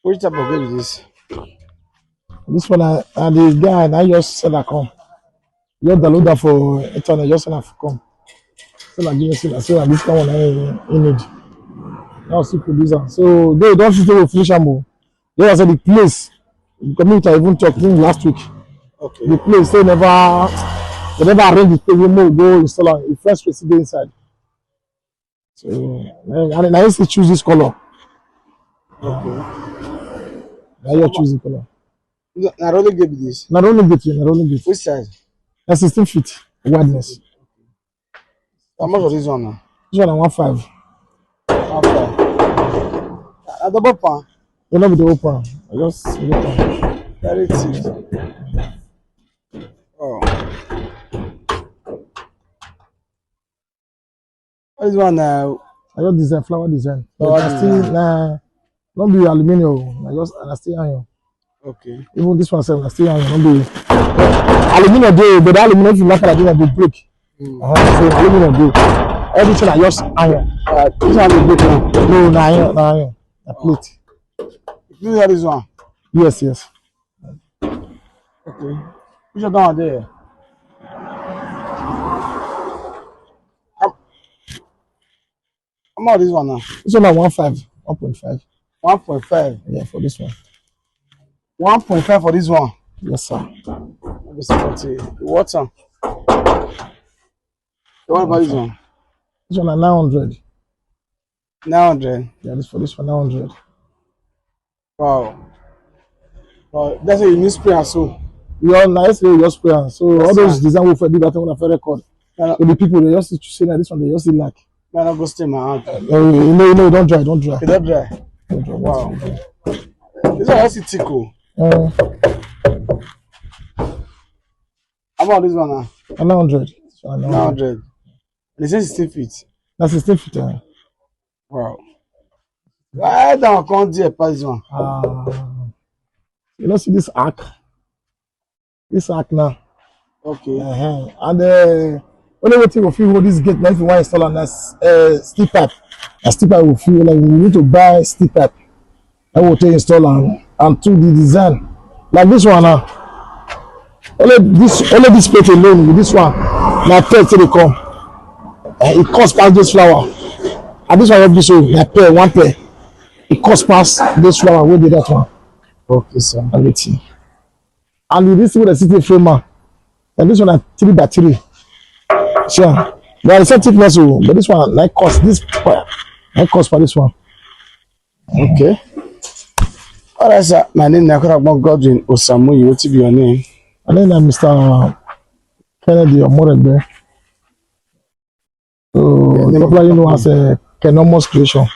Which type of game is this? This one, the guy, I just said I come. Just download that for internet, just send that for come. So like, give me say that this kind one I need. Now see producer. So they don't see to finish am. They also the place. The community I even talked in last week. Okay. The place they never arrange the place. We go install it. The first resident inside. So and I used to choose this color. Okay. Now you choose the color. I only give this. Not only get you, not only get. Which size? That's 16 feet wideness. How much of this one now? This one at 1.5. At the bottom. You know with the open. I just look at Very cheap. Oh. What is one now? I just design flower design. Flower I still don't be aluminium. I still iron. Okay. Even this one I still iron. Don't be aluminium do, but the aluminium if you like at it, they break. So aluminium do. Everything I just iron. This one will break now. No, na iron. I plate. This is this one. Yes. Okay. Which one there? How much this one now? This one at 1.5. 1.5. 1.5. Yeah, for this one. 1.5 for this one. Yes, sir. Let me see what the water. What about this one? This one at 900. 900. Yeah, this for this one 900. Wow. Wow. That's a new spray and so. You all nice, you just spray. So That's all those fine. design we for do that one for record. No, So the people they just say that this one they just like. no, go stay my hand. You know, don't dry. It don't dry. Don't dry. Wow. This one also tickle. How about this one now? 900. 900. They say 16 feet. That's 16 feet. Wow. Why don't come there pass this one? You know, see this arc? This arc now. Okay. And only way to feel this gate now if you want to install on that steel pipe. A steel pipe will feel like you need to buy steel pipe. I will take install and to the design. Like this one now. Only this plate alone with this one. Now pair till they come. It costs past this flower. And this one will be so like pair, one pair. It costs past this flower. Will be that one. Okay, sir. And let's see. And this with the city framer. And this one at 3x3. Sure. There is some thickness, but this one like cost for this one. Okay. All right, sir. My name is Godwin Osamuyi. What be your name? And then I'm Mr. Kennedy Omorebe. So popularly known as a Kenomos creation.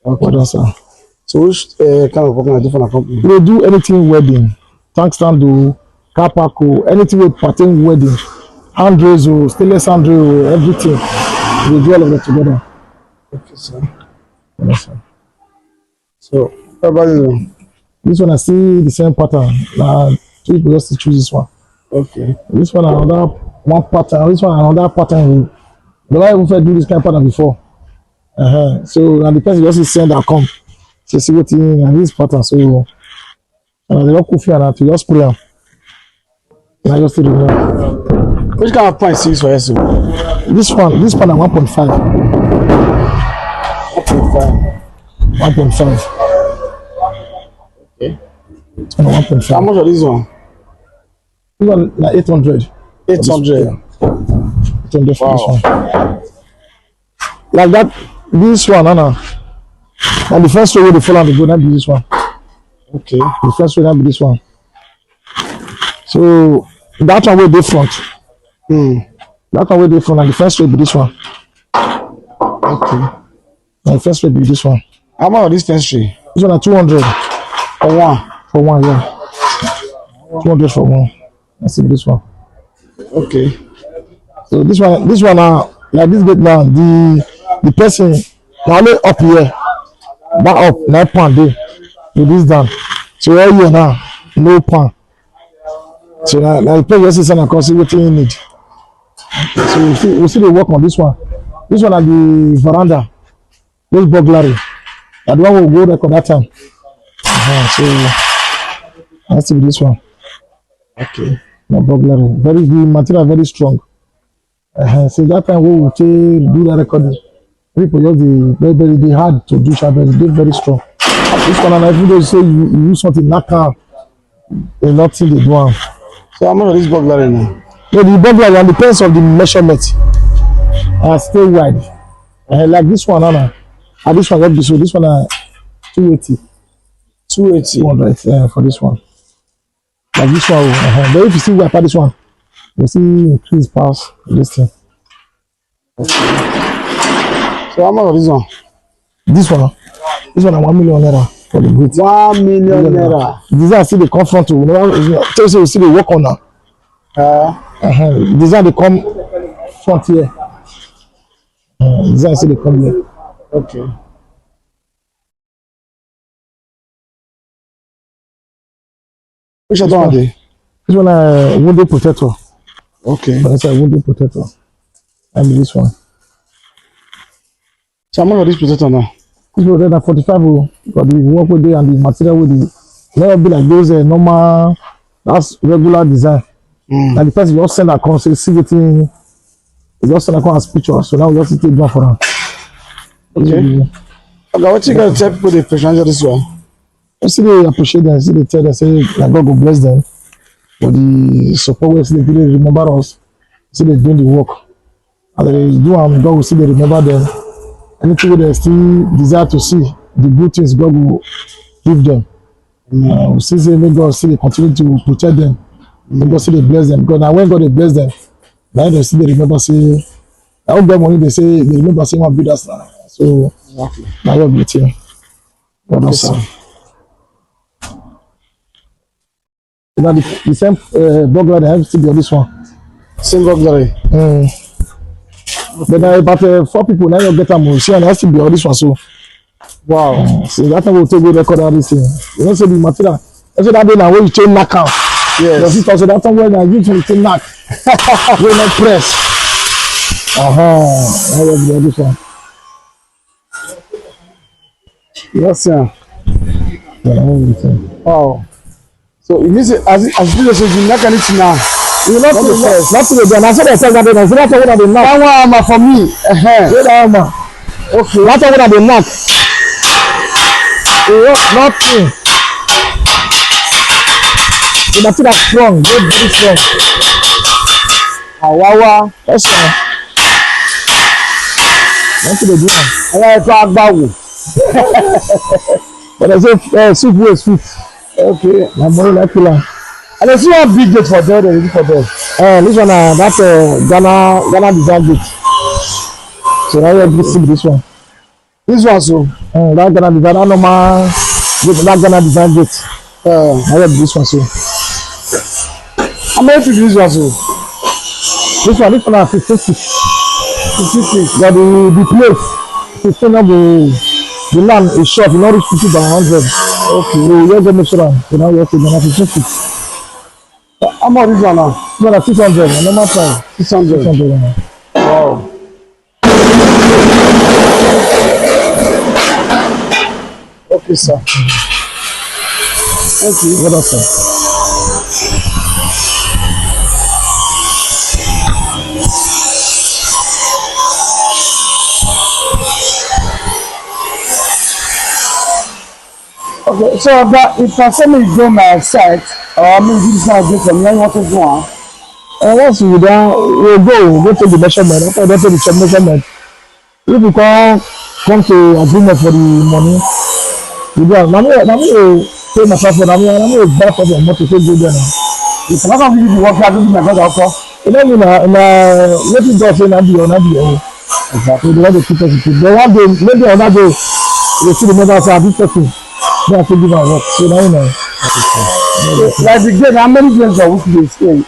Okay. Well done, sir. So which kind of working at different company? We do anything wedding, tank stand do, car park, anything with pertain wedding, handrails, stainless handrail, everything. We do all of it together. Okay, sir. Yes, sir. So what about this one? This one I see the same pattern. Two people just to choose this one. Okay. This one another one pattern. This one another pattern. The guy who do this kind of pattern before. So and the person just send that come. So see what in this pattern. So and they don't coffee and to just spray them. And I just do it. Which kind of point is for us? This one at 1.5. 1.5. Okay. 1.5. How much of this one? This one like 800. 800. 800 for Wow. this one. Like that, this one, and the first way they fall on the go, that be this one. Okay. The first way that be this one. So that one will be front. That one will be front, and the first way be this one. Okay. And the first way be this one. How much of this fence-tree? This one at 200 For one. for one, yeah. 200 for one. Let's see this one. Okay. So this one like this gate now, the person now only up here, back up, 9 pound day with this down. So all here now, no pan. So now the person just say and see what you need. So we see the work on this one. This one at the veranda. This burglary. That one will go record that time. So that's this one. Okay. No burglary. Very the material very strong. So that time we will do the recording. People just they hard to do sharp, they very strong. This one and every day say you use something knock out, a lot thing they do. So how much of this burglary now? No, the burglary and depends on the measurement. Stay wide. Like this one, Anna. And this one what be so this one 280. 280. 200 for this one. Like this one, but if you see wipe this one, you see increase past this thing. Okay. So how much of this one? This one 1 million naira for the boot. 1 million naira. Design still they come front to. Tell you see they work on now. Design they come front here. Design still they come here. Okay. Which other one dey? This one window protector. Okay. That's a window protector. And this one. So how much of this protector now? This protector 45 but the work with it and the material with it. Never be like those normal. That's regular design. And the person just send account say see the thing. Just send account as picture. So now we just take one for them. Okay. Okay, what you gonna tell people they patronize this one? I see they appreciate them, see they tell them, say like God go bless them. For the support way, see they really remember us, see they doing the work. And they do God will see they remember them. Anything they still desire to see, the good things God will give them. We see say make God see they continue to protect them. Make God see they bless them. Because now when God they bless them, now they see they remember say I hope that money they say they remember say one build us now. So Exactly. now you're with you. God Yes, sir. Now the same burglar they have to be on this one. Same burglary. But about 4 people now you get them. See, and has to be on this one. So Wow. so that time we'll take good record of this thing. You know, say the material. That's that day now when you chain knock out. Yes. So that time when I give you chain knock, we not press. Now you be on this one. Yes, sir. Yeah, now we be Wow. So it means as you say you knock anything now. you not to press. Not to the done. I said I said that day. I said that when they knock. That one hammer for me. Say that man. Okay. That time when they knock. Nothing. The material strong, very strong. Awawa. That's all. Nothing they do. Àwọn ẹ̀fọ́ agbáwo. But I say soup wey sweet. Okay. Na money like killer. And I see one big gate for there, ready for there. This one that Ghana design gate. So now you see this one. This one so. That Ghana design, that normal gate, that Ghana design gate. Now you this one so. How many feet this one so? This one are 15 feet. 50 feet. But the place, 15 of the land is short, you not reach 50 by 100. Okay, you just go make sure. So now you have to go 15 feet. How much this one now? This one 600, normal price. 600. 600. Wow. Okay, sir. Thank you. What else, sir? Okay, so that if I send me go my site, or I mean this now go from here, what to go on? Once you down, go take the measurement. After you take the measurement, if you come to agreement for the money, you go. Now me pay myself for now me buy for the motor to go there now. If I don't give you the work, I don't give my brother also. You know me na let it go say na be o. Exactly. They want to keep us. They want to maybe another day they see the member say this person. They have to give am work. So now you know. Like the game, how many games are we dey stay?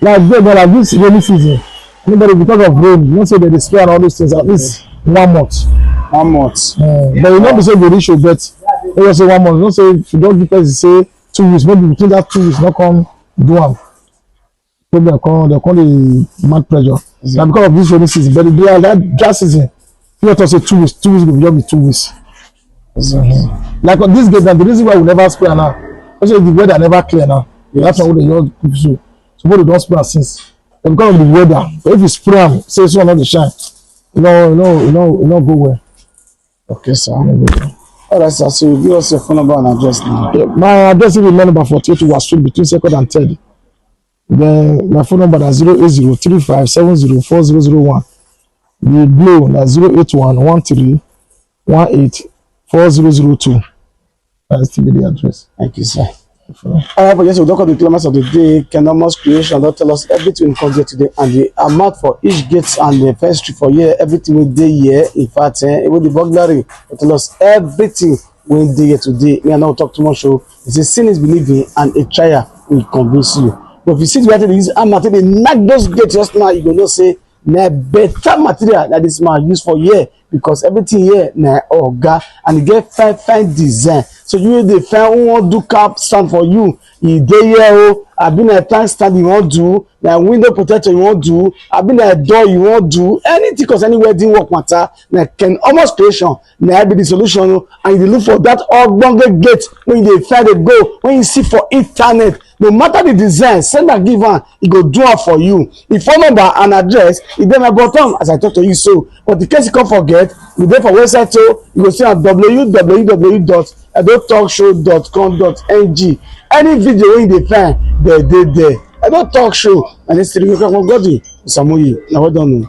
Like this rainy season, anybody because of rain, you know say they spray and all those things at least 1 month. 1 month. But you know be say the issue but they just say 1 month. You know say if you don't give person say 2 weeks, maybe between that 2 weeks not come do am. Maybe they call the mad pressure. Na because of this rainy season, but that season, you have to say 2 weeks. 2 weeks will just be 2 weeks. Like on this gate, now the reason why we never spray now, also the weather never clear now. That's why we don't keep so. So we don't spray since because of the weather. But if you spray them, say so not the shine. You know, go well. Okay, sir. All right, sir. So give us your phone number and address now. Yeah, my address is number 48 was Street between 2nd and 3rd. Then my phone number is 08035704001. The Glow is 08113184002. That's the address. Thank you, sir. All right, but yes, we'll talk about the kilometers of the day, Kenomos creation. Don't tell us everything we come here today and the amount for each gate and the first street for year, everything we did here. In fact, with the burglary, they tell us everything we did here today. Me and now talk too much. So it's a sin is believing and a trial will convince you. But if you see the way they use material, they knock those gates just now, you go know say na better material that this man use for here because everything here na oga and e get fine design. So you dey find who wan do cap stand for you, e dey here o. Abi na tank stand you wan do, na window protector you wan do, abi na door you wan do, anything cause any wedding work matter, na can almost creation na be the solution o. And you dey look for that ogbonge gate when you dey find dey go, when you see for internet, no matter the design, send am give am, e go do am for you. The phone number and address e dey my bottom as I talk to you so. But in case you come forget, we dey for website o, you go see am www.edotalkshow.com.ng. Any video wey you dey find, dey there. Edo Talk Show and this is Godwin Samuyi. Na well done.